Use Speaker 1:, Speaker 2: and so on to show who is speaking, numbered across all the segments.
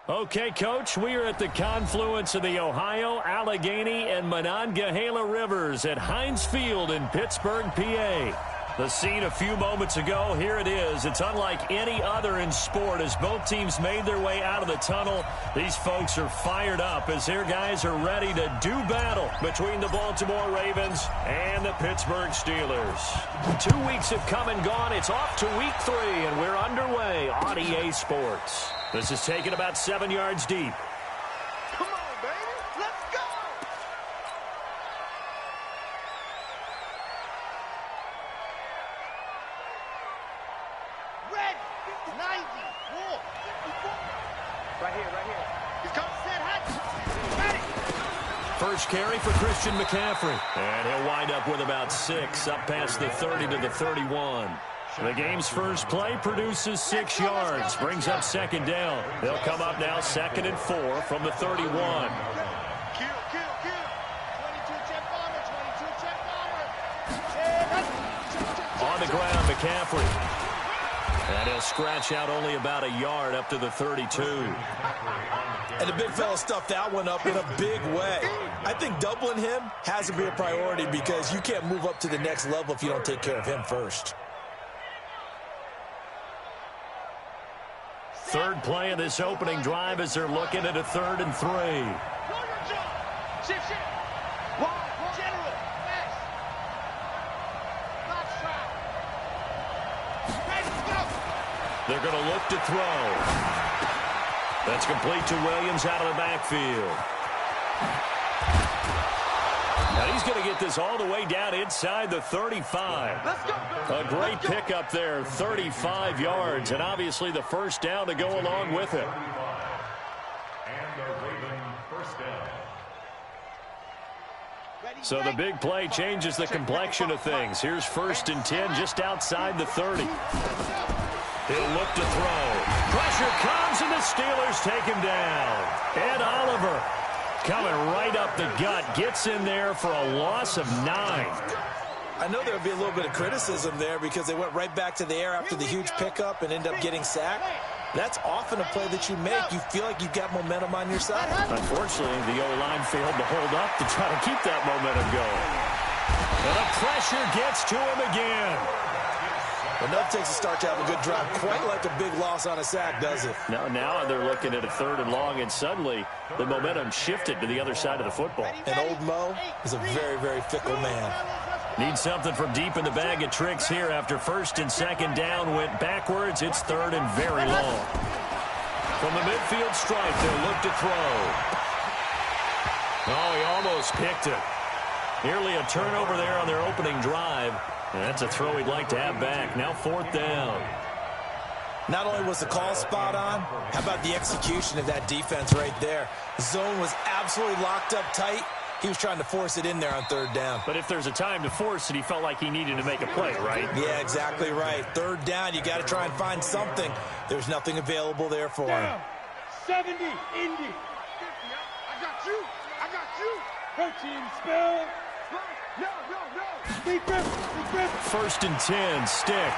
Speaker 1: Okay, Coach, we are at the confluence of the Ohio, Allegheny, and Monongahela Rivers at Heinz Field in Pittsburgh, PA. The scene a few moments ago, here it is. It's unlike any other in sport as both teams made their way out of the tunnel. These folks are fired up as their guys are ready to do battle between the Baltimore Ravens and the Pittsburgh Steelers. 2 weeks have come and gone. It's off to week 3, and we're underway on EA Sports. This is taken about 7 yards deep.
Speaker 2: Come on, baby. Let's go. Red, 90, war, 54. Right here. He's coming, set, hot. Ready.
Speaker 1: First carry for Christian McCaffrey. And he'll wind up with about 6, up past the 30 to the 31. The game's first play produces 6 yards, brings up second down. They'll come up now 2nd and 4 from the 31.
Speaker 2: Kill. 22 check bomber, 22 check bomber.
Speaker 1: On the ground, McCaffrey. And he'll scratch out only about a yard up to the 32.
Speaker 3: And the big fella stuffed that one up in a big way. I think doubling him has to be a priority because you can't move up to the next level if you don't take care of him first.
Speaker 1: Third play of this opening drive as they're looking at a 3rd and 3.
Speaker 2: Shift. General. Next. Box trap. Ready to go.
Speaker 1: They're going to look to throw. That's complete to Williams out of the backfield. Now he's going to get this all the way down inside the 35.
Speaker 2: Let's go.
Speaker 1: A great pickup there, 35 yards, and obviously the first down to go along with it. So the big play changes the complexion of things. Here's 1st and 10 just outside the 30. He'll look to throw. Pressure comes, and the Steelers take him down. Ed Oliver coming right up the gut, gets in there for a loss of 9.
Speaker 3: I know there would be a little bit of criticism there because they went right back to the air after the huge pickup and ended up getting sacked. That's often a play that you make. You feel like you've got momentum on your side.
Speaker 1: Unfortunately, the O-line failed to hold up to try to keep that momentum going. And the pressure gets to him again.
Speaker 3: Enough takes a start to have a good drive. Quite like a big loss on a sack, does it?
Speaker 1: Now they're looking at a 3rd and long, and suddenly the momentum shifted to the other side of the football.
Speaker 3: And old Mo is a very, very fickle man.
Speaker 1: Need something from deep in the bag of tricks here after 1st and 2nd down went backwards. It's 3rd and very long. From the midfield stripe, they'll look to throw. Oh, he almost picked it. Nearly a turnover there on their opening drive. And that's a throw he'd like to have back. Now 4th down.
Speaker 3: Not only was the call spot on, how about the execution of that defense right there? The zone was absolutely locked up tight. He was trying to force it in there on 3rd down.
Speaker 1: But if there's a time to force it, he felt like he needed to make a play, right?
Speaker 3: Yeah, exactly right. 3rd down, you got to try and find something. There's nothing available there for him.
Speaker 2: 70, Indy. I got you. Protein spill. No. Deep grip.
Speaker 1: 1st and 10, stick.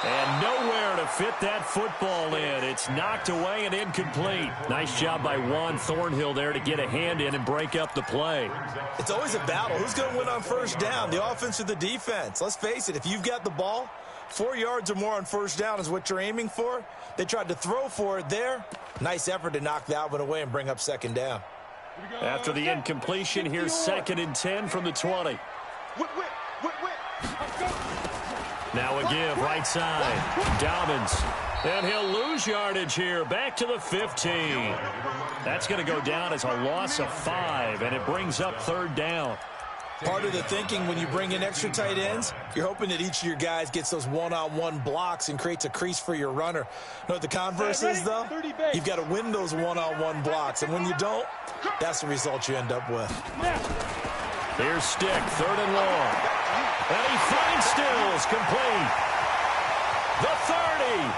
Speaker 1: And nowhere to fit that football in. It's knocked away and incomplete. Nice job by Juan Thornhill there to get a hand in and break up the play.
Speaker 3: It's always a battle. Who's going to win on 1st down, the offense or the defense? Let's face it, if you've got the ball, 4 yards or more on 1st down is what you're aiming for. They tried to throw for it there. Nice effort to knock that one away and bring up 2nd down.
Speaker 1: After the incompletion, here's 2nd and 10 from the 20. Now a give, right side. Dobbins. And he'll lose yardage here. Back to the 15. That's going to go down as a loss of 5, and it brings up 3rd down.
Speaker 3: Part of the thinking when you bring in extra tight ends, you're hoping that each of your guys gets those one-on-one blocks and creates a crease for your runner. Know what the converse is, though? You've got to win those one-on-one blocks, and when you don't, that's the result you end up with.
Speaker 1: Here's Stick, 3rd and long. And he finds Stills, complete. The 30,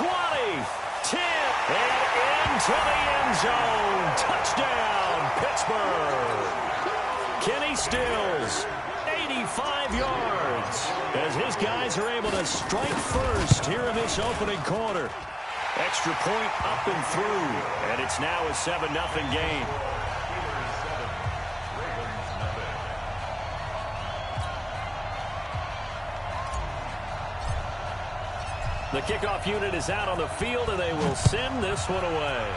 Speaker 1: 20, 10, and into the end zone. Touchdown, Pittsburgh. Kenny Stills, 85 yards, as his guys are able to strike first here in this opening quarter. Extra point up and through, and it's now a 7-0 game. The kickoff unit is out on the field, and they will send this one away.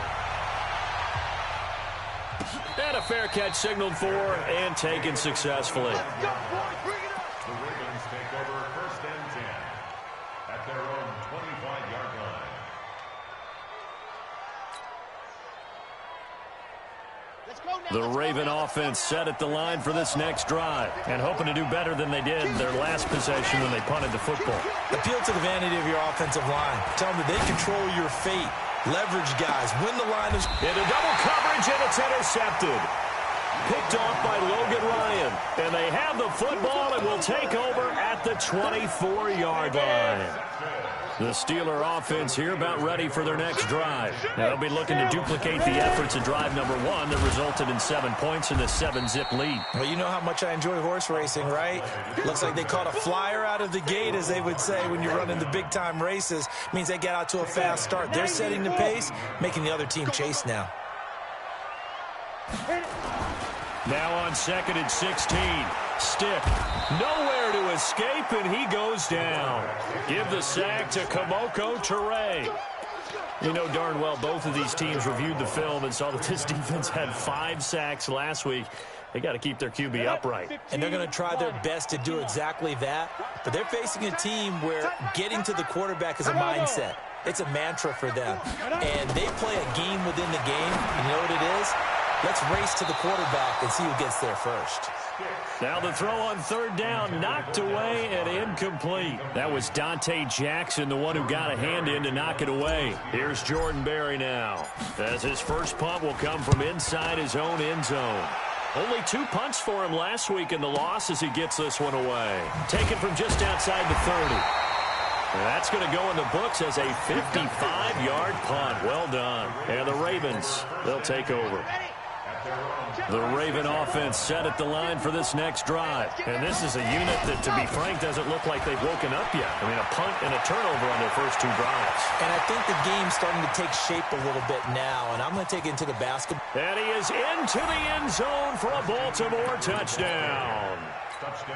Speaker 1: And a fair catch signaled for and taken successfully.
Speaker 4: The Ravens take over 1st and 10 at their own 25-yard line.
Speaker 1: The Raven offense set at the line for this next drive and hoping to do better than they did their last possession when they punted the football.
Speaker 3: Appeal to the vanity of your offensive line. Tell them that they control your fate. Leverage guys. Win the line.
Speaker 1: Into double coverage, and it's intercepted. Picked off by Logan Ryan. And they have the football and will take over at the 24-yard line. The Steeler offense here about ready for their next drive. They'll be looking to duplicate the efforts of drive number 1 that resulted in 7 points in the 7-zip lead.
Speaker 3: Well, you know how much I enjoy horse racing, right? Looks like they caught a flyer out of the gate, as they would say when you're running the big-time races. Means they get out to a fast start. They're setting the pace, making the other team chase now.
Speaker 1: Now on 2nd and 16. Stick. Nowhere to escape, and he goes down. Give the sack to Kamoko Toure. You know darn well both of these teams reviewed the film and saw that this defense had 5 sacks last week. They got to keep their QB upright.
Speaker 3: And they're going to try their best to do exactly that. But they're facing a team where getting to the quarterback is a mindset. It's a mantra for them. And they play a game within the game. You know what it is? Let's race to the quarterback and see who gets there first.
Speaker 1: Now the throw on 3rd down, knocked away and incomplete. That was Dante Jackson, the one who got a hand in to knock it away. Here's Jordan Berry now, as his first punt will come from inside his own end zone. Only 2 punts for him last week in the loss as he gets this one away. Taken from just outside the 30. And that's going to go in the books as a 55-yard punt. Well done. And the Ravens, they'll take over. The Raven offense set at the line for this next drive. And this is a unit that, to be frank, doesn't look like they've woken up yet. I mean, a punt and a turnover on their first 2 drives.
Speaker 3: And I think the game's starting to take shape a little bit now, and I'm going to take it into the basketball.
Speaker 1: And he is into the end zone for a Baltimore touchdown.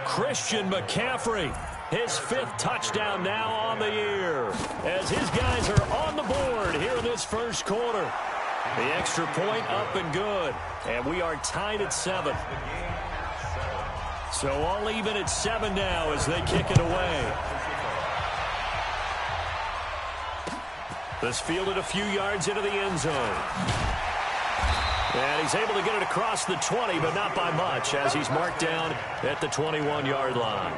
Speaker 1: Christian McCaffrey, his 5th touchdown now on the year, as his guys are on the board here in this first quarter. The extra point up and good, and we are tied at 7. So all even at 7 now as they kick it away. This fielded a few yards into the end zone. And he's able to get it across the 20, but not by much, as he's marked down at the 21-yard line.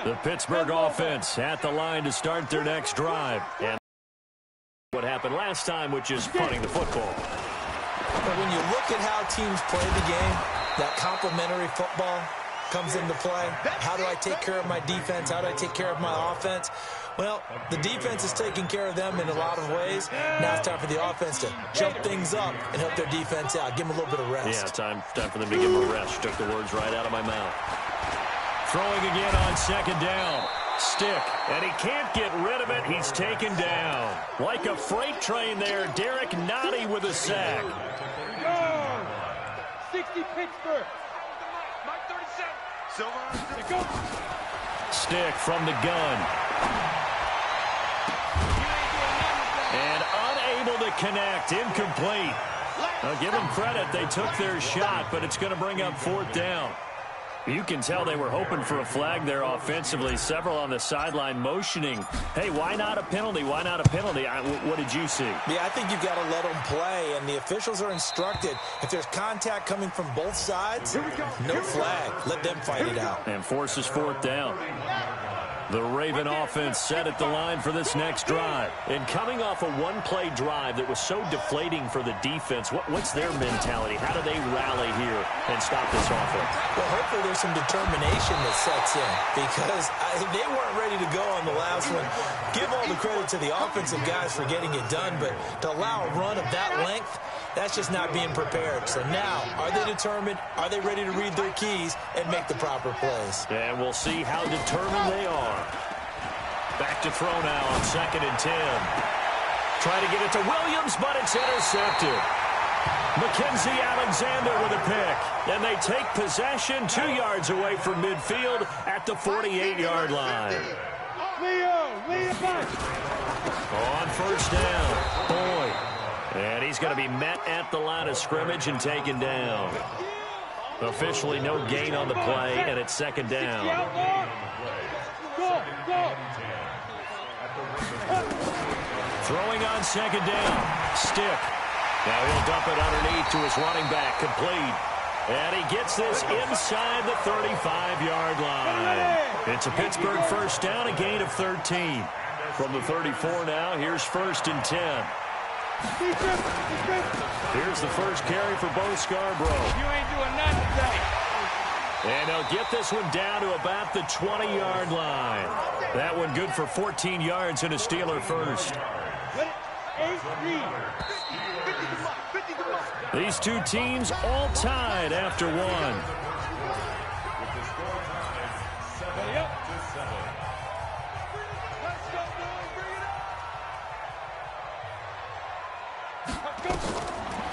Speaker 1: The Pittsburgh offense at the line to start their next drive. And what happened last time, which is punting the football.
Speaker 3: But when you look at how teams play the game, that complementary football comes into play. How do I take care of my defense? How do I take care of my offense? Well, the defense is taking care of them in a lot of ways. Now it's time for the offense to jump things up and help their defense out. Give them a little bit of rest.
Speaker 1: Yeah, time for them to give them a rest. You took the words right out of my mouth. Throwing again on 2nd down. Stick, and he can't get rid of it. He's taken down. Like a freight train there, Derek Nottie with a sack.
Speaker 2: 60 Pittsburgh. Mike 37.
Speaker 1: Stick from the gun. And unable to connect. Incomplete. Now give them credit. They took their shot, but it's going to bring up 4th down. You can tell they were hoping for a flag there offensively. Several on the sideline motioning. Hey, why not a penalty? Why not a penalty? What did you see?
Speaker 3: Yeah, I think you've got to let them play, and the officials are instructed. If there's contact coming from both sides, no flag. Let them fight it out.
Speaker 1: And forces 4th down. The Raven offense set at the line for this next drive. And coming off a one-play drive that was so deflating for the defense, what's their mentality? How do they rally here and stop this offense?
Speaker 3: Well, hopefully there's some determination that sets in because they weren't ready to go on the last one. Give all the credit to the offensive guys for getting it done, but to allow a run of that length, That's just not being prepared. So now, are they determined? Are they ready to read their keys and make the proper plays?
Speaker 1: And we'll see how determined they are. Back to throw now on 2nd and 10. Try to get it to Williams, but it's intercepted. Mackenzie Alexander with a pick. And they take possession 2 yards away from midfield at the 48-yard line. On 1st down, Boyd. And he's going to be met at the line of scrimmage and taken down. Officially no gain on the play, and it's 2nd down. Throwing on 2nd down. Stick. Now he'll dump it underneath to his running back. Complete. And he gets this inside the 35-yard line. It's a Pittsburgh 1st down, a gain of 13. From the 34 now, here's 1st and 10. Here's the first carry for Bo Scarborough.
Speaker 2: You ain't doing nothing today.
Speaker 1: And they'll get this one down to about the 20-yard line. That one good for 14 yards and a Steeler first. These two teams all tied after one.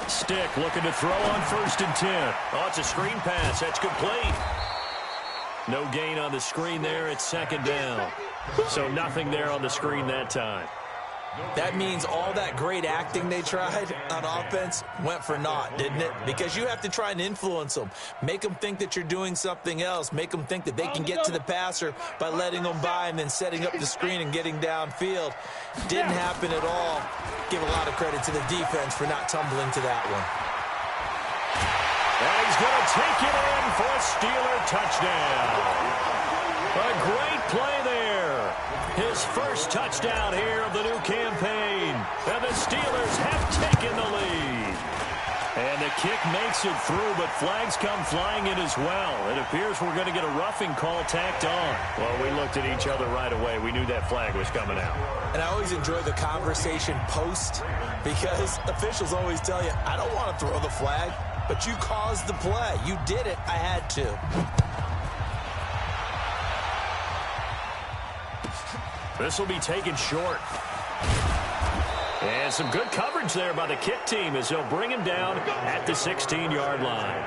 Speaker 1: Stick looking to throw on 1st and 10. Oh, it's a screen pass. That's complete. No gain on the screen there. It's 2nd down. So nothing there on the screen that time.
Speaker 3: That means all that great acting they tried on offense went for naught, didn't it? Because you have to try and influence them. Make them think that you're doing something else. Make them think that they can get to the passer by letting them by and then setting up the screen and getting downfield. Didn't happen at all. Give a lot of credit to the defense for not tumbling to that one.
Speaker 1: And he's going to take it in for a Steeler touchdown. A great play there. His first touchdown here of the new campaign. And the Steelers have taken the lead. And the kick makes it through, but flags come flying in as well. It appears we're going to get a roughing call tacked on. Well, we looked at each other right away. We knew that flag was coming out.
Speaker 3: And I always enjoy the conversation post because officials always tell you, I don't want to throw the flag, but you caused the play. You did it. I had to.
Speaker 1: This will be taken short. And some good coverage there by the kick team as they'll bring him down at the 16-yard line.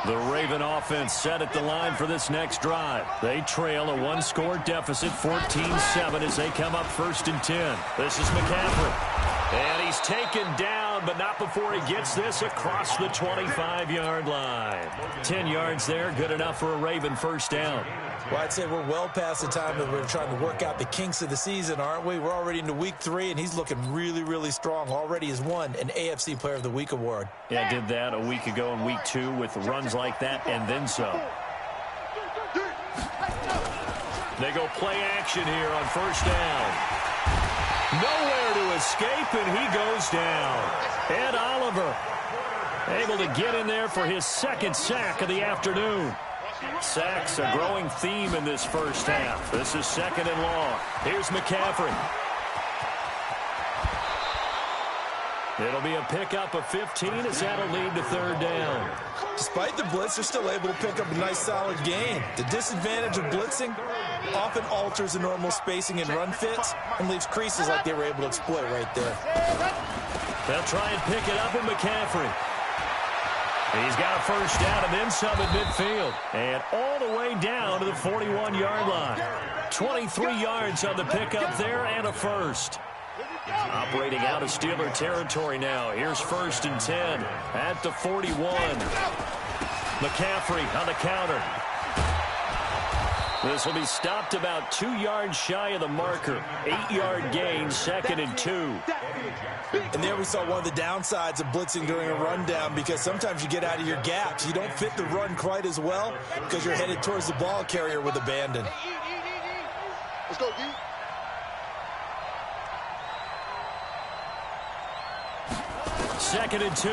Speaker 1: The Raven offense set at the line for this next drive. They trail a one-score deficit, 14-7, as they come up 1st and 10. This is McCaffrey. And he's taken down, but not before he gets this across the 25-yard line. 10 yards there, good enough for a Raven 1st down.
Speaker 3: Well, I'd say we're well past the time that we're trying to work out the kinks of the season, aren't we? We're already into week 3, and he's looking really, really strong. Already has won an AFC Player of the Week award.
Speaker 1: Yeah, did that a week ago in week 2 with runs like that and then some. They go play action here on 1st down. Nowhere to escape, and he goes down. Ed Oliver able to get in there for his 2nd sack of the afternoon. Sacks a growing theme in this first half. This is 2nd and long. Here's McCaffrey. It'll be a pickup of 15 as that'll lead to 3rd down.
Speaker 3: Despite the blitz, they're still able to pick up a nice solid gain. The disadvantage of blitzing often alters the normal spacing and run fits and leaves creases like they were able to exploit right there.
Speaker 1: They'll try and pick it up with McCaffrey. He's got a 1st down and then some at midfield. And all the way down to the 41-yard line. 23 yards on the pickup there and a 1st. Operating out of Steeler territory now. Here's 1st and 10 at the 41. McCaffrey on the counter. This will be stopped about 2 yards shy of the marker. 8-yard gain, 2nd and 2.
Speaker 3: And there we saw one of the downsides of blitzing during a rundown because sometimes you get out of your gaps. You don't fit the run quite as well because you're headed towards the ball carrier with abandon.
Speaker 2: Let's go, D.
Speaker 1: 2nd and 2.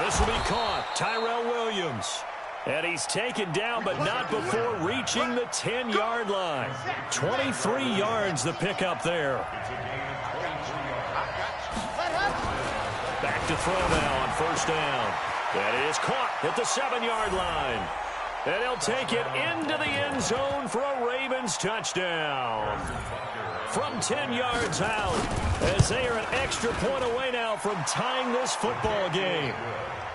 Speaker 1: This will be caught. Tyrell Williams. And he's taken down, but not before reaching the 10-yard line. 23 yards the pickup there. Back to throw now on first down. That is caught at the 7-yard line. And he'll take it into the end zone for a Ravens touchdown. From 10 yards out, as they are an extra point away now from tying this football game.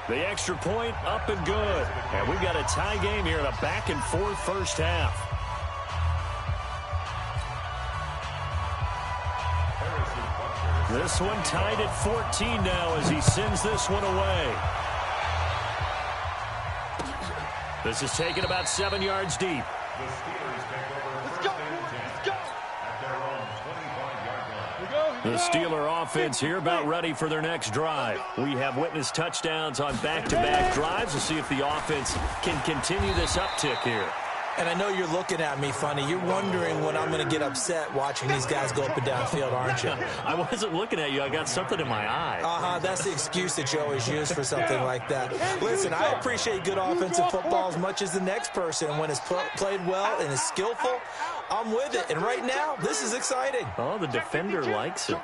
Speaker 1: The extra point up and good. And we've got a tie game here in a back-and-forth first half. This one tied at 14 now as he sends this one away. This is taken about 7 yards deep.
Speaker 4: The Steelers take over first and 10 at their own 25-yard line.
Speaker 1: The Steeler offense here about ready for their next drive. We have witnessed touchdowns on back-to-back drives. We'll see if the offense can continue this uptick here.
Speaker 3: And I know you're looking at me funny. You're wondering when I'm going to get upset watching these guys go up and down field, aren't you?
Speaker 1: I wasn't looking at you. I got something in my eye.
Speaker 3: That's the excuse that you always use for something like that. Listen, I appreciate good offensive football as much as the next person. When it's played well and is skillful, I'm with it. And right now, this is exciting.
Speaker 1: Oh, the defender likes it.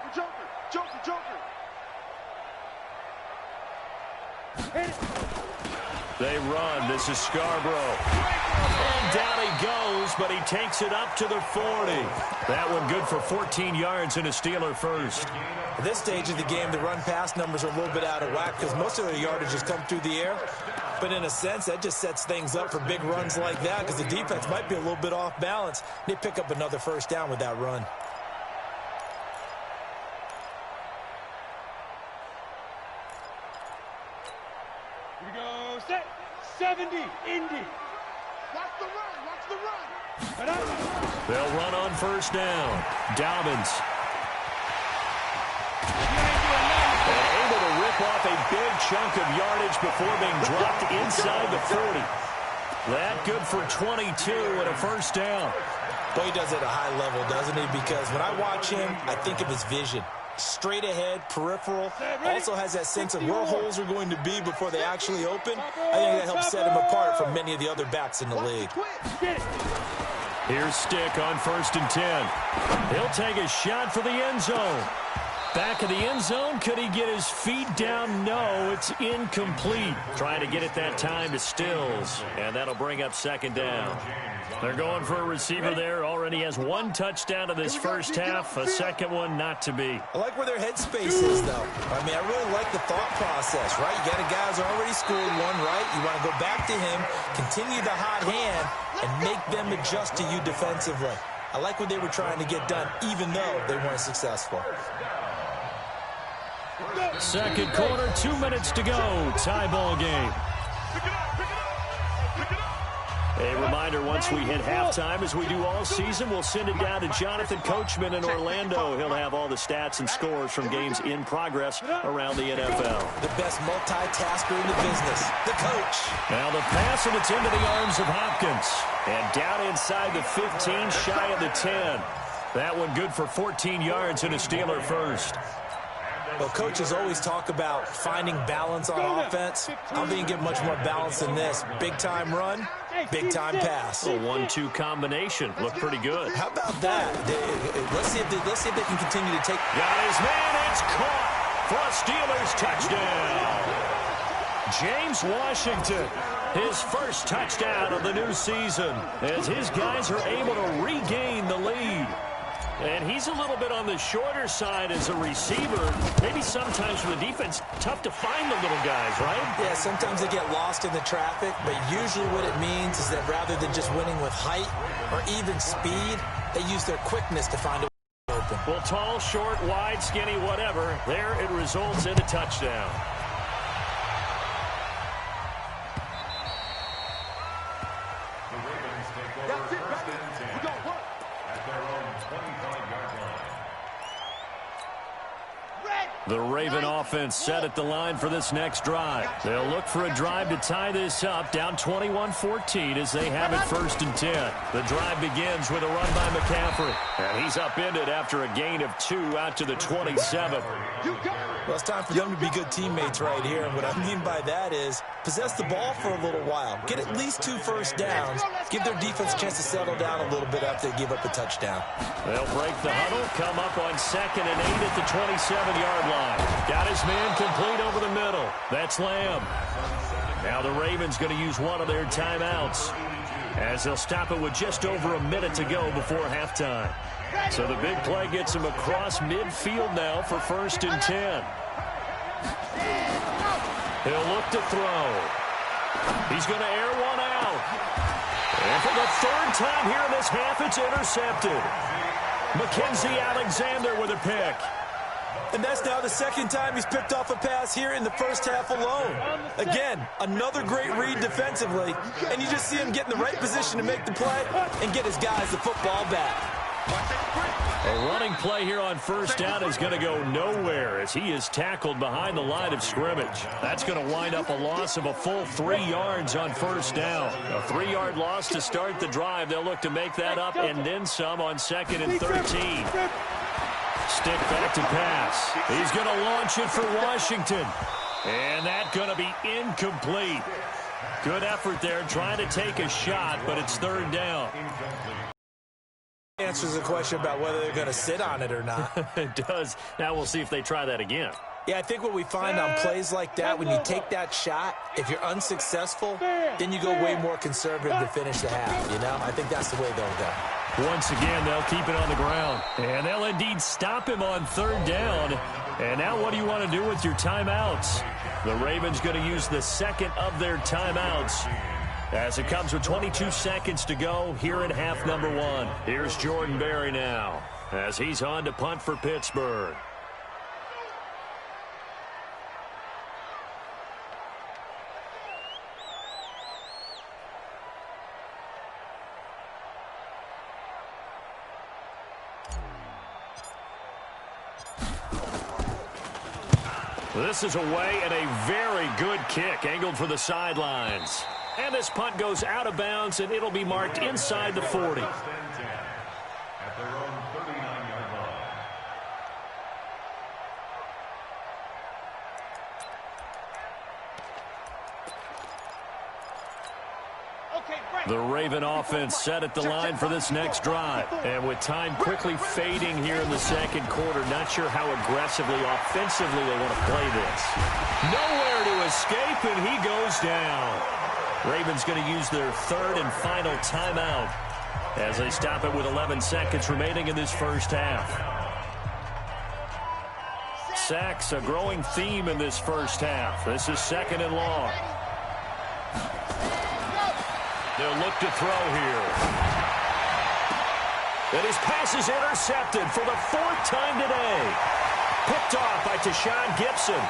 Speaker 1: They run. This is Scarborough. And down he goes, but he takes it up to the 40. That one good for 14 yards and a Steeler first.
Speaker 3: At this stage of the game, the run-pass numbers are a little bit out of whack because most of their yardage has come through the air. But in a sense, that just sets things up for big runs like that because the defense might be a little bit off balance. They pick up another first down with that run.
Speaker 2: Here we go. Set. 70. Indy. Watch the run. Watch the run.
Speaker 1: They'll run on first down. Dobbins. And able to rip off a big chunk of yardage before being dropped inside the 40. That good for 22 and a first down.
Speaker 3: Boy, he does it at a high level, doesn't he? Because when I watch him, I think of his vision. Straight ahead, peripheral, also has that sense of where holes are going to be before they actually open. I think that helps set him apart from many of the other backs in the league.
Speaker 1: Here's Stick on first and 10. He'll take a shot for the end zone. Back of the end zone, could he get his feet down? No, it's incomplete. Trying to get it that time to Stills, and that'll bring up second down. They're going for a receiver there. Already has one touchdown in this first half, a second one not to be.
Speaker 3: I like where their headspace is, though. I mean, I really like the thought process, right? You got a guy who's already scored one, right? You want to go back to him, continue the hot hand, and make them adjust to you defensively. I like what they were trying to get done, even though they weren't successful.
Speaker 1: Second quarter, 2 minutes to go. Tie ball game. A reminder, once we hit halftime, as we do all season, we'll send it down to Jonathan Coachman in Orlando. He'll have all the stats and scores from games in progress around the NFL.
Speaker 3: The best multitasker in the business, the coach.
Speaker 1: Now the pass, and it's into the arms of Hopkins. And down inside the 15, shy of the 10. That one good for 14 yards and a Steeler first.
Speaker 3: Well, coaches always talk about finding balance on offense. I don't think you get much more balance than this. Big-time run, big-time pass.
Speaker 1: A 1-2 combination. Looked pretty good.
Speaker 3: How about that? Let's see if they can continue to take.
Speaker 1: Got his man. It's caught for a Steelers touchdown. James Washington, his first touchdown of the new season, as his guys are able to regain the lead. And he's a little bit on the shorter side as a receiver. Maybe sometimes for the defense, tough to find the little guys, right?
Speaker 3: Yeah, sometimes they get lost in the traffic, but usually what it means is that rather than just winning with height or even speed, they use their quickness to find a way open.
Speaker 1: Well, tall, short, wide, skinny, whatever, there it results in a touchdown.
Speaker 4: The Ravens take over first and 10 at their own 25-yard line.
Speaker 2: Red.
Speaker 1: The Raven offense set at the line for this next drive. They'll look for a drive to tie this up, down 21-14 as they have it 1st and 10. The drive begins with a run by McCaffrey. And he's upended after a gain of 2 out to the 27.
Speaker 3: Well, it's time for them to be good teammates right here. And what I mean by that is possess the ball for a little while. Get at least 2 first downs. Give their defense a chance to settle down a little bit after they give up a touchdown.
Speaker 1: They'll break the huddle, come up on 2nd and 8 at the 27-yard line. Got his man complete over the middle. That's Lamb. Now the Ravens going to use one of their timeouts as they'll stop it with just over a minute to go before halftime. So the big play gets him across midfield now for 1st and 10. He'll look to throw. He's going to air one out. And for the 3rd time here in this half, it's intercepted. Mackenzie Alexander with a pick.
Speaker 3: And that's now the 2nd time he's picked off a pass here in the first half alone. Again, another great read defensively. And you just see him get in the right position to make the play and get his guys the football back.
Speaker 1: A running play here on 1st down is going to go nowhere as he is tackled behind the line of scrimmage. That's going to wind up a loss of a full 3 yards on 1st down. A 3-yard loss to start the drive. They'll look to make that up and then some on 2nd and 13. Stick back to pass. He's going to launch it for Washington. And that's going to be incomplete. Good effort there trying to take a shot, but it's 3rd down.
Speaker 3: Answers the question about whether they're going to sit on it or not.
Speaker 1: It does. Now we'll see if they try that again.
Speaker 3: Yeah, I think what we find on plays like that, when you take that shot, if you're unsuccessful, then you go way more conservative to finish the half, you know? I think that's the way they'll go.
Speaker 1: Once again, they'll keep it on the ground. And they'll indeed stop him on 3rd down. And now what do you want to do with your timeouts? The Ravens going to use the 2nd of their timeouts as it comes with 22 seconds to go here in half number 1. Here's Jordan Berry now as he's on to punt for Pittsburgh. This is away and a very good kick angled for the sidelines. And this punt goes out of bounds, and it'll be marked inside the 40.
Speaker 4: At their own 39-yard line.
Speaker 1: The Raven offense set at the line for this next drive. And with time quickly fading here in the 2nd quarter, not sure how aggressively, offensively they want to play this. Nowhere to escape, and he goes down. Ravens going to use their 3rd and final timeout as they stop it with 11 seconds remaining in this first half. Sacks, a growing theme in this first half. This is 2nd and long. They'll look to throw here. And his pass is intercepted for the 4th time today. Picked off by Tashawn Gibson.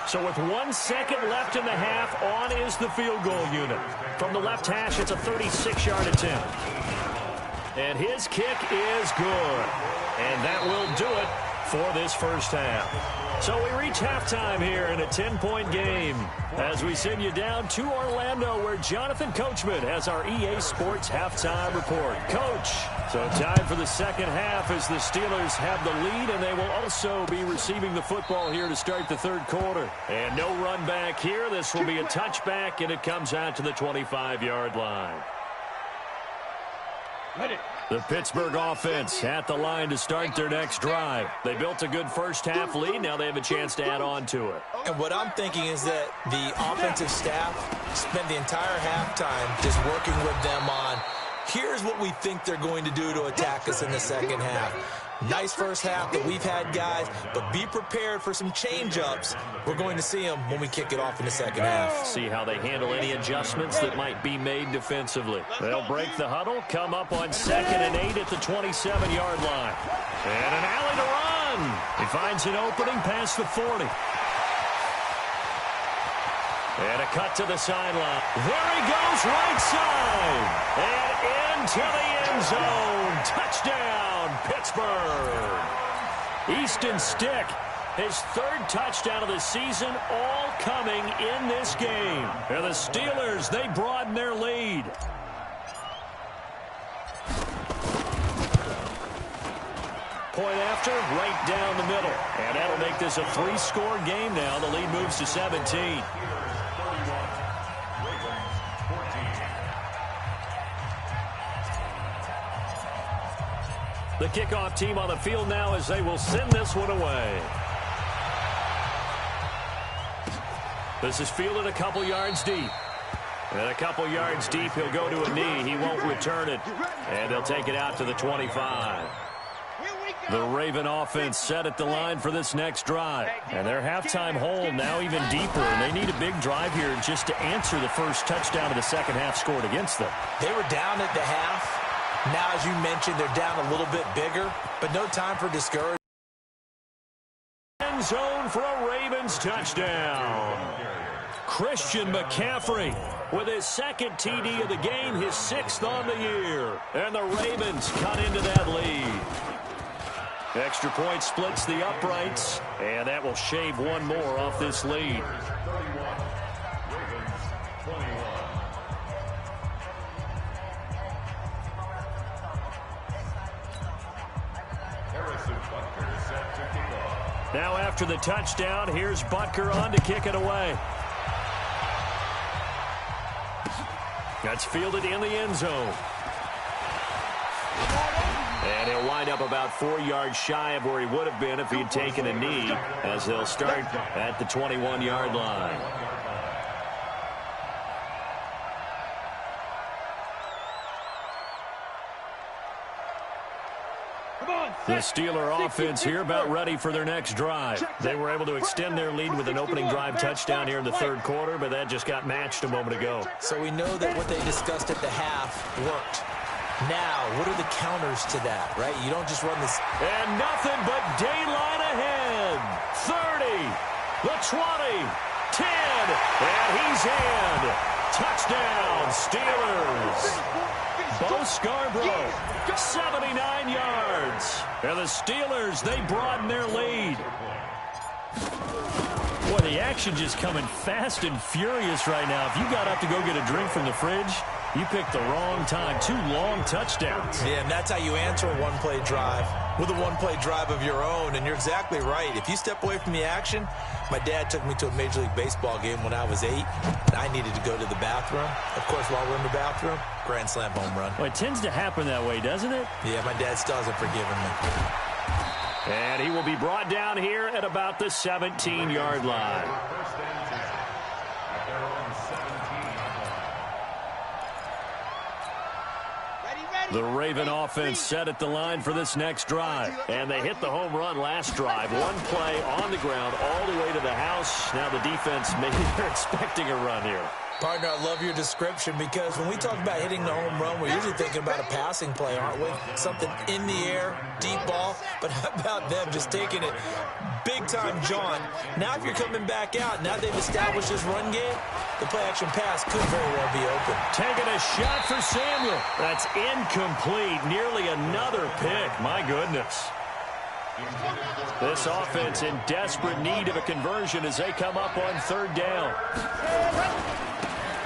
Speaker 1: So with 1 second left in the half, on is the field goal unit. From the left hash, it's a 36-yard attempt. And his kick is good. And that will do it for this first half. So we reach halftime here in a 10-point game as we send you down to Orlando where Jonathan Coachman has our EA Sports halftime report. Coach, so time for the 2nd half as the Steelers have the lead, and they will also be receiving the football here to start the 3rd quarter. And no run back here. This will be a touchback, and it comes out to the 25-yard line. The Pittsburgh offense at the line to start their next drive. They built a good first half lead. Now they have a chance to add on to it.
Speaker 3: And what I'm thinking is that the offensive staff spent the entire halftime just working with them on, here's what we think they're going to do to attack us in the 2nd half. Nice first half that we've had, guys, but be prepared for some change-ups. We're going to see them when we kick it off in the 2nd half.
Speaker 1: See how they handle any adjustments that might be made defensively. They'll break the huddle, come up on 2nd and 8 at the 27-yard line. And an alley to run. He finds an opening past the 40. And a cut to the sideline. There he goes, right side. And into the end zone. Touchdown, Pittsburgh. Easton Stick, his third touchdown of the season, all coming in this game. And the Steelers, they broaden their lead. Point after, right down the middle. And that'll make this a 3-score game now. The lead moves to 17. The kickoff team on the field now as they will send this one away. This is fielded a couple yards deep. And a couple yards deep, he'll go to a knee. He won't return it. And they'll take it out to the 25. The Raven offense set at the line for this next drive. And their halftime hole now even deeper. And they need a big drive here just to answer the first touchdown of the second half scored against them.
Speaker 3: They were down at the half. Now, as you mentioned, they're down a little bit bigger, but no time for discouragement.
Speaker 1: End zone for a Ravens touchdown. Christian McCaffrey with his second TD of the game, his 6th on the year. And the Ravens cut into that lead. Extra point splits the uprights, and that will shave one more off this lead. Now after the touchdown, here's Butker on to kick it away. That's fielded in the end zone. And he'll wind up about 4 yards shy of where he would have been if he'd taken a knee, as they'll start at the 21-yard line. The Steeler offense here about ready for their next drive. They were able to extend their lead with an opening drive touchdown here in the third quarter, but that just got matched a moment ago.
Speaker 3: So we know that what they discussed at the half worked. Now, what are the counters to that, right? You don't just run this.
Speaker 1: And nothing but daylight ahead. 30, the 20, 10, and he's in. Touchdown, Steelers. Bo Scarborough, 79 yards. And the Steelers, they broaden their lead. Boy, the action just coming fast and furious right now. If you got up to go get a drink from the fridge, you picked the wrong time. 2 long touchdowns.
Speaker 3: Yeah, and that's how you answer a one-play drive with a one-play drive of your own. And you're exactly right. If you step away from the action, my dad took me to a Major League Baseball game when I was 8. And I needed to go to the bathroom. Of course, while we're in the bathroom, grand slam home run.
Speaker 1: Well, it tends to happen that way, doesn't it?
Speaker 3: Yeah, my dad still hasn't forgiven me.
Speaker 1: And he will be brought down here at about the 17-yard line. The Raven offense set at the line for this next drive. And they hit the home run last drive. One play on the ground all the way to the house. Now the defense, maybe they're expecting a run here.
Speaker 3: Partner, I love your description because when we talk about hitting the home run, we're usually thinking about a passing play, aren't we? Something in the air, deep ball. But how about them just taking it big-time jaunt? Now if you're coming back out, now they've established this run game, the play-action pass could very well be open.
Speaker 1: Taking a shot for Samuel. That's incomplete. Nearly another pick. My goodness. This offense in desperate need of a conversion as they come up on third down.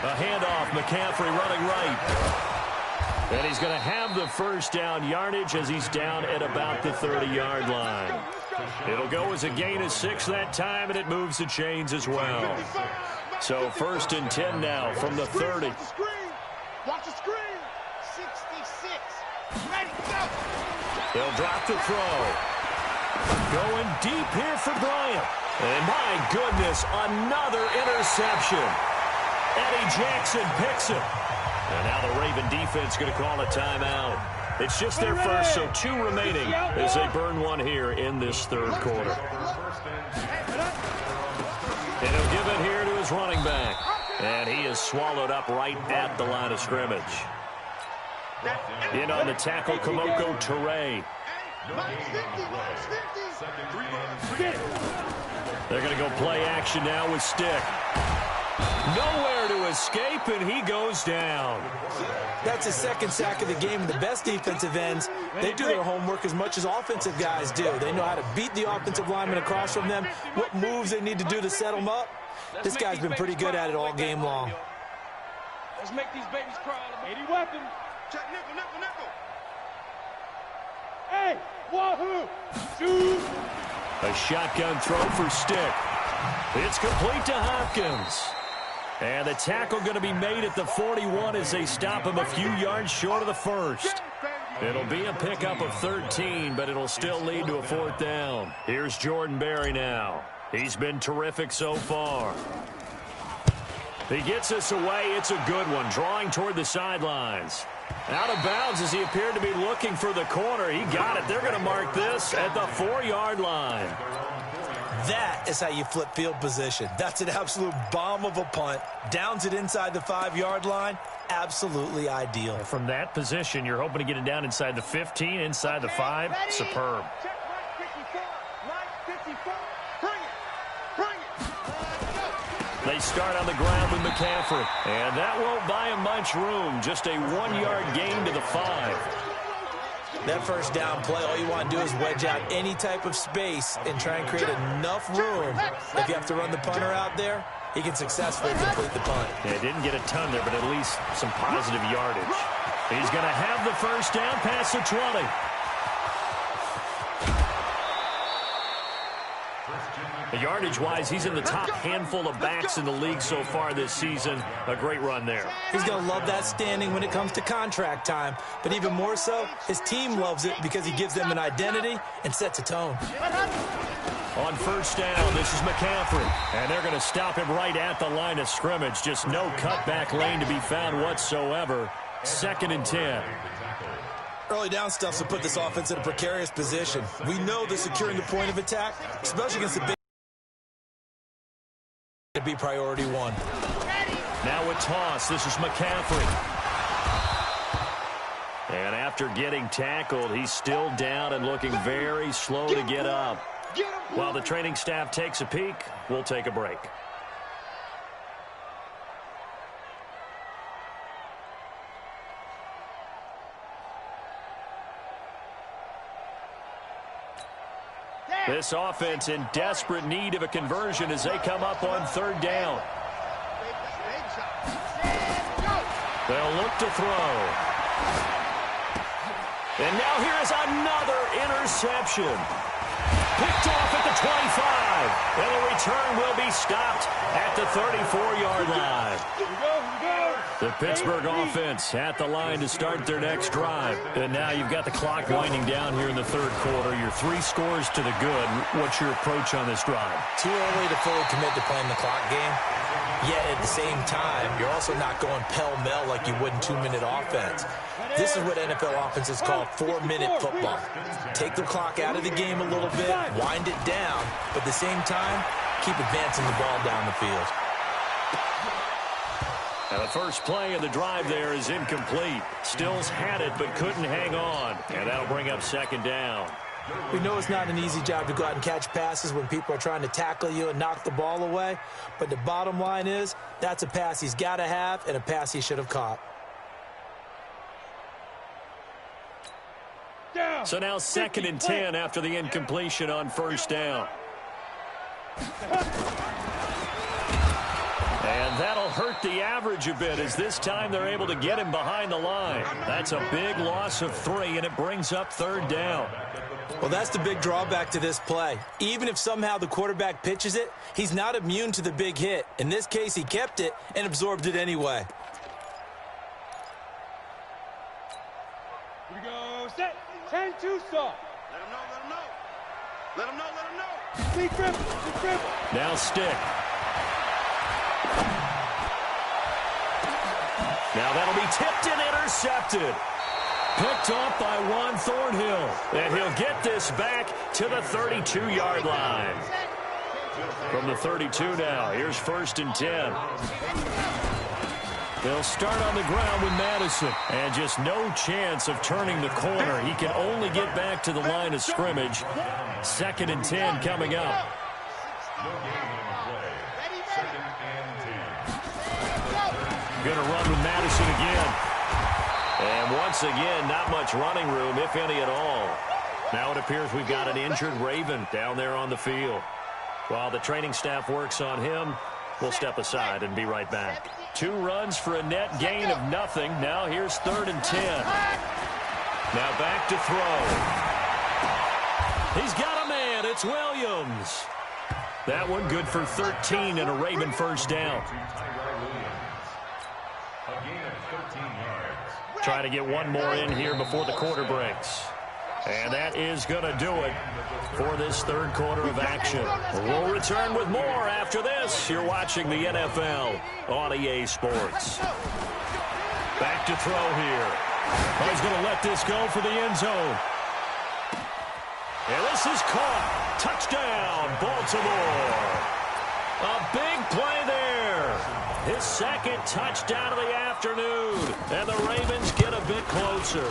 Speaker 1: A handoff, McCaffrey running right. And he's going to have the first down yardage as he's down at about the 30-yard line. It'll go as a gain of 6 that time, and it moves the chains as well. So 1st and 10 now from the 30.
Speaker 2: Watch the screen. 66. Ready, go.
Speaker 1: They'll drop the throw. Going deep here for Bryant. And my goodness, another interception. Eddie Jackson picks it. And now the Raven defense going to call a timeout. It's just their first, so 2 remaining as they burn one here in this third quarter. And he'll give it here to his running back. And he is swallowed up right at the line of scrimmage. In on the tackle, Kamoko Toure. They're going to go play action now with Stick. Nowhere to escape, and he goes down.
Speaker 3: That's his second sack of the game, and the best defensive ends, they do their homework as much as offensive guys do. They know how to beat the offensive lineman across from them, what moves they need to do to set them up. This guy's been pretty good at it all game long.
Speaker 2: Let's make these babies crawl. 80 weapons. Check nickel, nickel, nickel. Hey, wahoo! Shoot!
Speaker 1: A shotgun throw for Stick. It's complete to Hopkins. And the tackle going to be made at the 41 as they stop him a few yards short of the first. It'll be a pickup of 13, but it'll still lead to a fourth down. Here's Jordan Berry now. He's been terrific so far. He gets us away. It's a good one, drawing toward the sidelines. Out of bounds as he appeared to be looking for the corner. He got it. They're going to mark this at the 4-yard line.
Speaker 3: That is how you flip field position. That's an absolute bomb of a punt. Downs it inside the 5-yard line. Absolutely ideal.
Speaker 1: From that position, you're hoping to get it down inside the 15, inside the 5. Superb. They start on the ground with McCaffrey. And that won't buy him much room. Just a 1-yard gain to the 5.
Speaker 3: That first down play, all you want to do is wedge out any type of space and try and create enough room. If you have to run the punter out there, he can successfully complete the punt.
Speaker 1: Yeah, didn't get a ton there, but at least some positive yardage. He's going to have the first down past the 20. Yardage-wise, he's in the top handful of backs in the league so far this season. A great run there.
Speaker 3: He's going to love that standing when it comes to contract time. But even more so, his team loves it because he gives them an identity and sets a tone.
Speaker 1: On first down, this is McCaffrey. And they're going to stop him right at the line of scrimmage. Just no cutback lane to be found whatsoever. 2nd and 10.
Speaker 3: Early down stuff will put this offense in a precarious position. We know that securing the point of attack, especially against the big, to be priority 1.
Speaker 1: Now a toss. This is McCaffrey. And after getting tackled, he's still down and looking very slow to get up. While the training staff takes a peek, we'll take a break. This offense in desperate need of a conversion as they come up on 3rd down. They'll look to throw. And now here is another interception. Picked off at the 25. And the return will be stopped at the 34-yard line. The Pittsburgh offense at the line to start their next drive. And now you've got the clock winding down here in the 3rd quarter. You're 3 scores to the good. What's your approach on this drive?
Speaker 3: Too early to fully commit to playing the clock game. Yet at the same time, you're also not going pell-mell like you would in 2-minute offense. This is what NFL offenses call 4-minute football. Take the clock out of the game a little bit, wind it down, but at the same time, keep advancing the ball down the field.
Speaker 1: Now the first play of the drive there is incomplete. Stills had it but couldn't hang on. And that'll bring up 2nd down.
Speaker 3: We know it's not an easy job to go out and catch passes when people are trying to tackle you and knock the ball away. But the bottom line is, that's a pass he's got to have and a pass he should have caught.
Speaker 1: So now 2nd and 10 after the incompletion on first down. And that'll hurt the average a bit as this time they're able to get him behind the line. That's a big loss of 3, and it brings up 3rd down.
Speaker 3: Well, that's the big drawback to this play. Even if somehow the quarterback pitches it, he's not immune to the big hit. In this case, he kept it and absorbed it anyway.
Speaker 2: Here we go. Set. 10-2 stop. Let him know, let him know. Let him know, let him know. Big grip, big grip.
Speaker 1: Now Stick. Now that'll be tipped and intercepted. Picked off by Juan Thornhill. And he'll get this back to the 32-yard line. From the 32 now, here's 1st and 10. They'll start on the ground with Madison. And just no chance of turning the corner. He can only get back to the line of scrimmage. 2nd and 10 coming up.
Speaker 4: No gain on the play. 2nd and 10.
Speaker 1: Going to run with Madison again. And once again, not much running room, if any at all. Now it appears we've got an injured Raven down there on the field. While the training staff works on him, we'll step aside and be right back. 2 runs for a net gain of nothing. Now here's 3rd and 10. Now back to throw. He's got a man. It's Williams. That one good for 13 and a Raven first down. Trying to get one more in here before the quarter breaks. And that is going to do it for this 3rd quarter of action. We'll return with more after this. You're watching the NFL on EA Sports. Back to throw here. He's going to let this go for the end zone. And this is caught. Touchdown, Baltimore. A big play there. His 2nd touchdown of the afternoon. And the Ravens get a bit closer.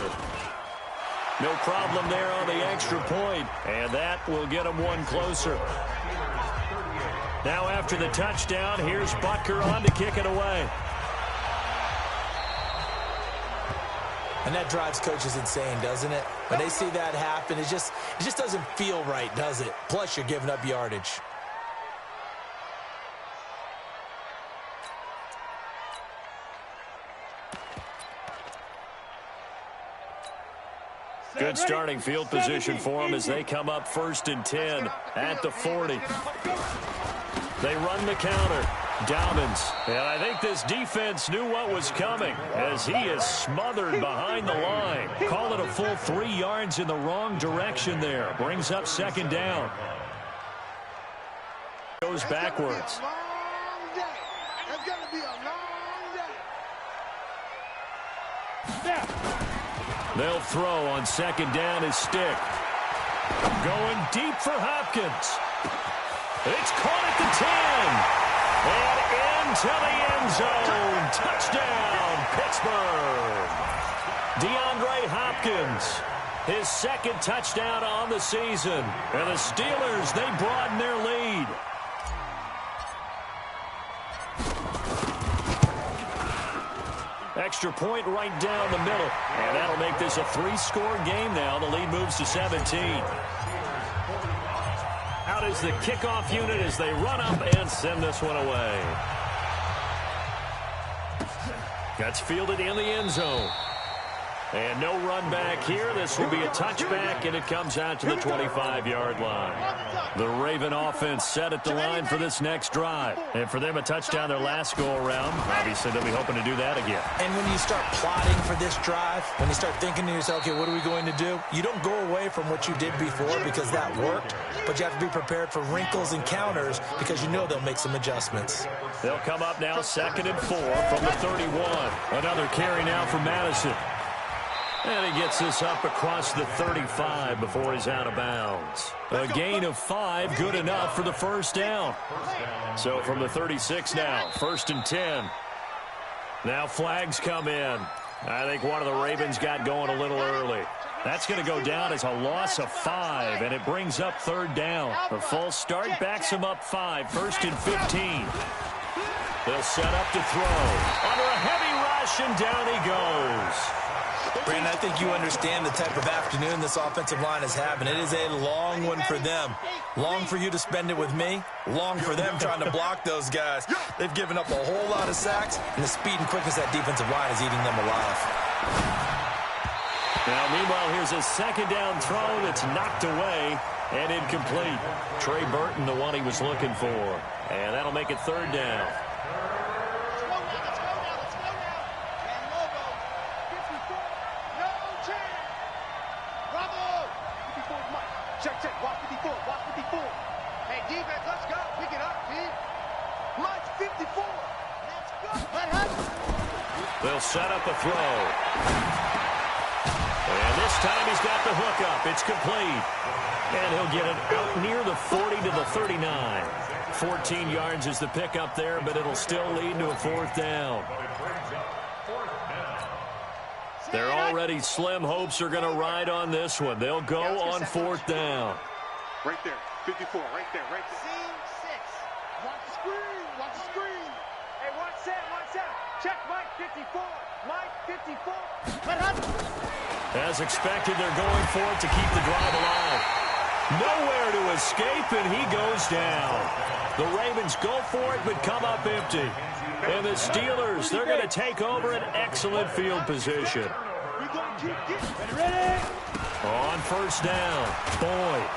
Speaker 1: No problem there on the extra point. And that will get them one closer. Now after the touchdown, here's Butker on to kick it away.
Speaker 3: And that drives coaches insane, doesn't it? When they see that happen, it just doesn't feel right, does it? Plus, you're giving up yardage.
Speaker 1: Good starting field position for them as they come up 1st and 10 at the 40. They run the counter. Dobbins. And I think this defense knew what was coming as he is smothered behind the line. Call it a full 3 yards in the wrong direction there. Brings up 2nd down. Goes backwards.
Speaker 2: It's going to be a long day.
Speaker 1: They'll throw on 2nd down his stick. Going deep for Hopkins. It's caught at the 10. And into the end zone. Touchdown, Pittsburgh. DeAndre Hopkins. His 2nd touchdown on the season. And the Steelers, they broaden their lead. Extra point right down the middle. And that'll make this a 3-score game now. The lead moves to 17. Out is the kickoff unit as they run up and send this one away. That's fielded in the end zone. And no run back here. This will be a touchback, and it comes out to the 25-yard line. The Raven offense set at the line for this next drive. And for them, a touchdown their last go-around. Obviously, they'll be hoping to do that again.
Speaker 3: And when you start plotting for this drive, when you start thinking to yourself, okay, what are we going to do? You don't go away from what you did before because that worked, but you have to be prepared for wrinkles and counters because you know they'll make some adjustments.
Speaker 1: They'll come up now 2nd and 4 from the 31. Another carry now for Madison. And he gets this up across the 35 before he's out of bounds. A gain of 5, good enough for the first down. So from the 36 now, 1st and 10. Now flags come in. I think one of the Ravens got going a little early. That's going to go down as a loss of 5, and it brings up 3rd down. A full start backs him up 5, 1st and 15. They'll set up to throw. Under a heavy rush, and down he goes.
Speaker 3: Brandon, I think you understand the type of afternoon this offensive line is having. It is a long one for them. Long for you to spend it with me. Long for them trying to block those guys. They've given up a whole lot of sacks, and the speed and quickness of that defensive line is eating them alive.
Speaker 1: Now, meanwhile, here's a 2nd down throw that's knocked away and incomplete. Trey Burton, the one he was looking for. And that'll make it 3rd down. They'll set up a throw. And this time he's got the hook up. It's complete. And he'll get it out near the 40 to the 39. 14 yards is the pickup there, but it'll still lead to a 4th down. Their already slim hopes are going to ride on this one. They'll go on 4th down.
Speaker 2: Right there, 54, right there, right there. Scene 6. Watch the screen, watch the screen. Hey, watch that. Check Mike 54. Mike 54.
Speaker 1: As expected, they're going for it to keep the drive alive. Nowhere to escape, and he goes down. The Ravens go for it, but come up empty. And the Steelers, they're going to take over an excellent field position. On first down, Boyd.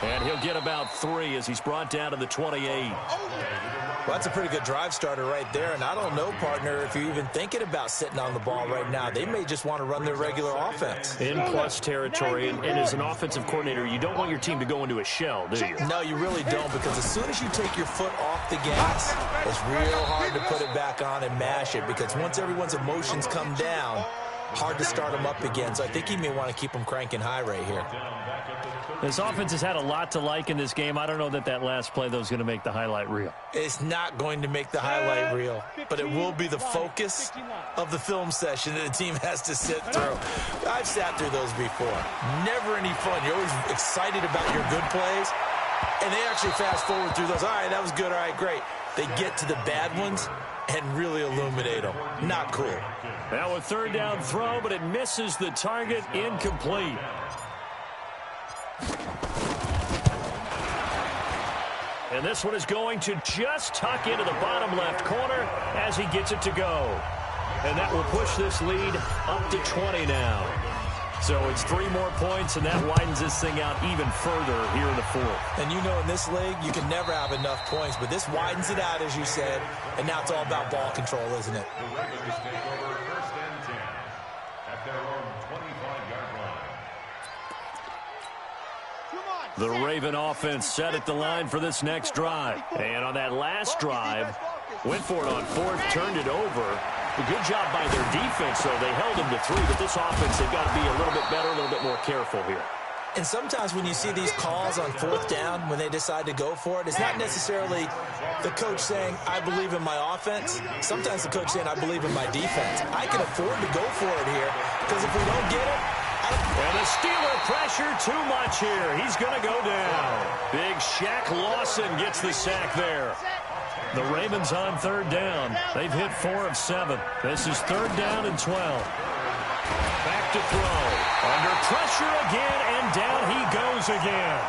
Speaker 1: And he'll get about 3 as he's brought down to the 28.
Speaker 3: Well, that's a pretty good drive starter right there. And I don't know, partner, if you're even thinking about sitting on the ball right now. They may just want to run their regular offense.
Speaker 1: In plus territory, and as an offensive coordinator, you don't want your team to go into a shell, do you?
Speaker 3: No, you really don't, because as soon as you take your foot off the gas, it's real hard to put it back on and mash it, because once everyone's emotions come down, hard to start them up again. So I think he may want to keep them cranking high right here.
Speaker 1: This offense has had a lot to like in this game. I don't know that last play, though, is going to make the highlight reel.
Speaker 3: It's not going to make the highlight reel, but it will be the focus of the film session that the team has to sit through. I've sat through those before. Never any fun. You're always excited about your good plays, and they actually fast forward through those. All right, that was good. All right, great. They get to the bad ones and really illuminate them. Not cool.
Speaker 1: Now a third down throw, but it misses the target. Incomplete. And this one is going to just tuck into the bottom left corner as he gets it to go. And that will push this lead up to 20 now. So it's 3 more points, and that widens this thing out even further here in the fourth.
Speaker 3: And you know, in this league, you can never have enough points, but this widens it out, as you said, and now it's all about ball control, isn't it?
Speaker 4: The Ravens take over first and 10 at their own 25-yard line.
Speaker 1: The Raven offense set at the line for this next drive. And on that last drive, went for it on fourth, turned it over. A good job by their defense, though. They held them to 3, but this offense, they've got to be a little bit better, a little bit more careful here.
Speaker 3: And sometimes when you see these calls on fourth down, when they decide to go for it, it's not necessarily the coach saying, I believe in my offense. Sometimes the coach saying, I believe in my defense. I can afford to go for it here, because if we don't get it,
Speaker 1: and the Steeler pressure too much here. He's going to go down. Big Shaq Lawson gets the sack there. The Ravens on third down. They've hit 4 of 7. This is third down and 12. Back to throw. Under pressure again, and down he goes again.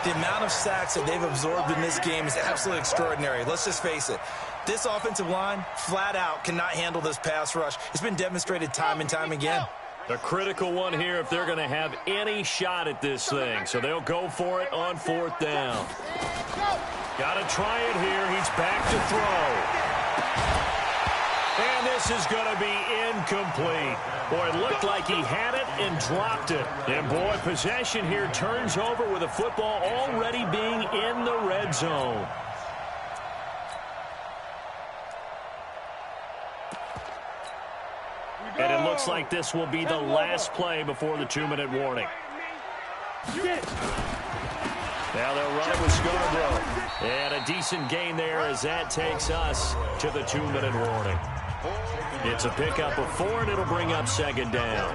Speaker 3: The amount of sacks that they've absorbed in this game is absolutely extraordinary. Let's just face it. This offensive line, flat out, cannot handle this pass rush. It's been demonstrated time and time again.
Speaker 1: A critical one here if they're going to have any shot at this thing. So they'll go for it on fourth down. Got to try it here. He's back to throw. And this is going to be incomplete. Boy, it looked like he had it and dropped it. And, boy, possession here turns over with a football already being in the red zone. And it looks like this will be the last play before the 2-minute warning. Now they'll run it with Scarborough. And a decent gain there as that takes us to the 2-minute warning. It's a pickup of 4, and it'll bring up second down.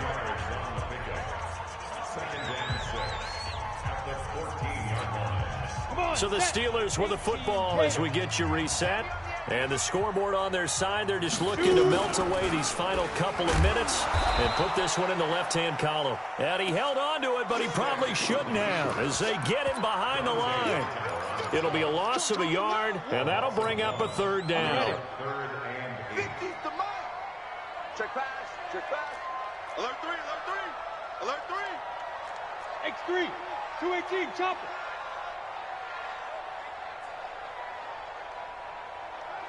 Speaker 1: So the Steelers with the football as we get you reset. And the scoreboard on their side, they're just looking to melt away these final couple of minutes and put this one in the left-hand column. And he held on to it, but he probably shouldn't have as they get him behind the line. It'll be a loss of a yard, and that'll bring up a third down.
Speaker 2: Check pass. Check pass. Alert 3. Alert 3. Alert 3. X3. 218. Chopper.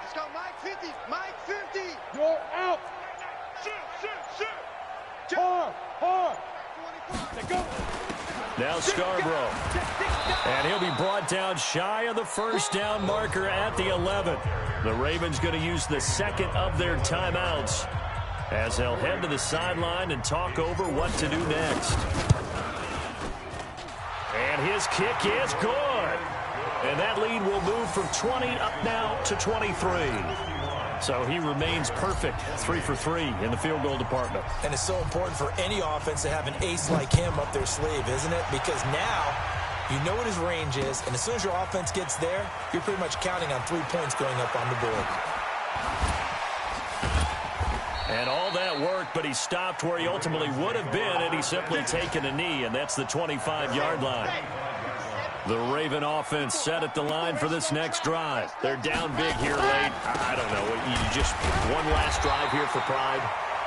Speaker 2: Let's go. Mike 50. Mike 50. You're out. Shoot. Hard. Let's go.
Speaker 1: Now Scarborough. And he'll be brought down shy of the first down marker at the 11. The Ravens going to use the second of their timeouts as they'll head to the sideline and talk over what to do next. And his kick is good. And that lead will move from 20 up now to 23. So he remains perfect, 3 for 3 in the field goal department.
Speaker 3: And it's so important for any offense to have an ace like him up their sleeve, isn't it? Because now You know what his range is, and as soon as your offense gets there, you're pretty much counting on 3 points going up on the board.
Speaker 1: And all that worked, but he stopped where he ultimately would have been had he simply taken a knee, and that's the 25-yard line. The Raven offense set at the line for this next drive. They're down big here late. I don't know. You just one last drive here for pride.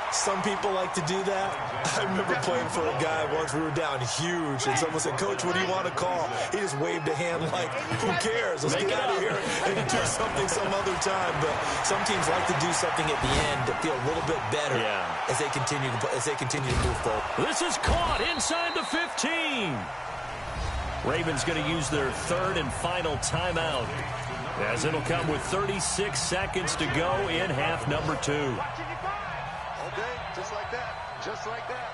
Speaker 3: Some people like to do that. I remember playing for a guy once. We were down huge, and someone said, "Coach, what do you want to call?" He just waved a hand like, "Who cares? Let's get out of here and do something some other time." But some teams like to do something at the end to feel a little bit better as they continue to move forward.
Speaker 1: This is caught inside the 15. Ravens going to use their third and final timeout, as it'll come with 36 seconds to go in half number 2.
Speaker 2: Okay, just like that. Just like that.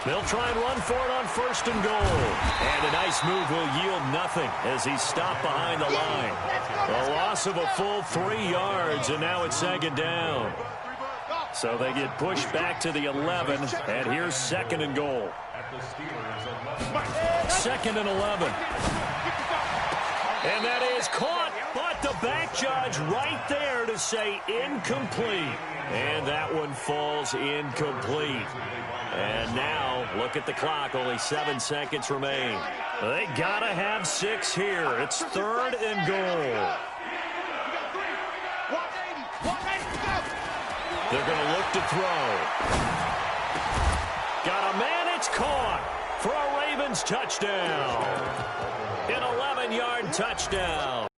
Speaker 1: They'll try and run for it on first and goal. And a nice move will yield nothing as he's stopped behind the line. A loss of a full 3 yards, and now it's second down. So they get pushed back to the 11, and here's second and goal. Second and 11. And that is caught, but the back judge right there to say incomplete. And that one falls incomplete. And now, look at the clock. Only 7 seconds remain. They got to have 6 here. It's third and goal. They're going to look to throw. Got a man, it's caught for a Ravens touchdown. An 11-yard touchdown.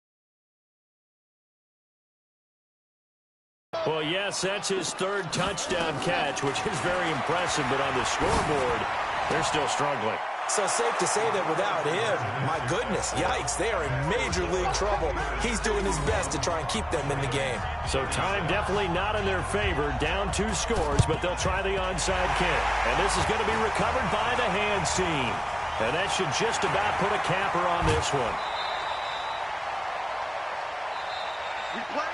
Speaker 1: Well, yes, that's his third touchdown catch, which is very impressive, but on the scoreboard, they're still struggling.
Speaker 3: So safe to say that without him, my goodness, yikes, they are in major league trouble. He's doing his best to try and keep them in the game.
Speaker 1: So time definitely not in their favor, down 2 scores, but they'll try the onside kick. And this is going to be recovered by the hands team. And that should just about put a capper on this one.
Speaker 2: We play.